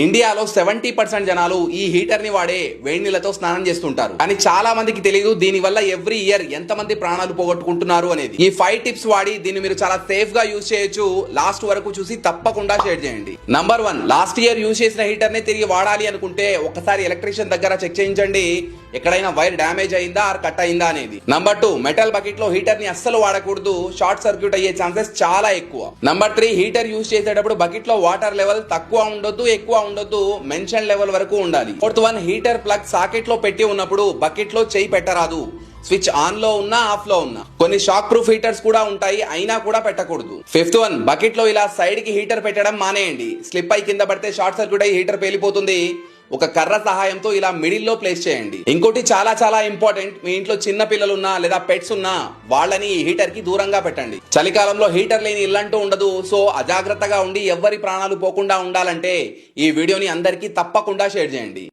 ఇండియాలో 70% జనాలు ఈ హీటర్ ని వాడే వేడి నీళ్ళతో స్నానం చేస్తుంటారు. కానీ చాలా మందికి తెలియదు దీని వల్ల ఎవ్రీ ఇయర్ ఎంత మంది ప్రాణాలు పోగొట్టుకుంటున్నారు అనేది. ఈ 5 టిప్స్ వాడి దీన్ని మీరు చాలా సేఫ్ గా యూజ్ చేయొచ్చు. లాస్ట్ వరకు చూసి తప్పకుండా షేర్ చేయండి. నంబర్ 1, లాస్ట్ ఇయర్ యూజ్ చేసిన హీటర్ ని తిరిగి వాడాలి అనుకుంటే ఒకసారి ఎలక్ట్రీషియన్ దగ్గర చెక్ చేయించండి ఎక్కడైనా వైర్ డ్యామేజ్ అయిందా ఆర్ కట్ అయిందా అనేది. నంబర్ 2, మెటల్ బకెట్ లో హీటర్ ని అస్సలు వాడకూడదు. షార్ట్ సర్క్యూట్ అయ్యే ఛాన్సెస్ చాలా ఎక్కువ. నంబర్ 3, హీటర్ యూజ్ చేసేటప్పుడు బకెట్ లో వాటర్ లెవెల్ తక్కువ ఉండొద్దు ఎక్కువ ఉండొద్దు, మెన్షన్ లెవెల్ వరకు ఉండాలి. ఫోర్త్ 1, హీటర్ ప్లగ్ సాకెట్ లో పెట్టి ఉన్నప్పుడు బకెట్ లో చేయి పెట్టరాదు. స్విచ్ ఆన్ లో ఉన్నా ఆఫ్ లో ఉన్నా. కొన్ని షాక్ ప్రూఫ్ హీటర్స్ కూడా ఉంటాయి, అయినా కూడా పెట్టకూడదు. ఫిఫ్త్ 1, బకెట్ లో ఇలా సైడ్ కి హీటర్ పెట్టడం మానేయండి. స్లిప్ అయి కింద పడితే షార్ట్ సర్క్యూట్ అయ్యి హీటర్ పేలిపోతుంది. ఒక కర్ర సహాయంతో ఇలా మిడిల్ లో ప్లేస్ చేయండి. ఇంకోటి చాలా చాలా ఇంపార్టెంట్, మీ ఇంట్లో చిన్న పిల్లలు ఉన్నా లేదా పెట్స్ ఉన్నా వాళ్ళని ఈ హీటర్ కి దూరంగా పెట్టండి. చలికాలంలో హీటర్ లేని ఇల్లంటూ ఉండదు. సో అజాగ్రత్తగా ఉండి ఎవ్వరి ప్రాణాలు పోకుండా ఉండాలంటే ఈ వీడియోని అందరికీ తప్పకుండా షేర్ చేయండి.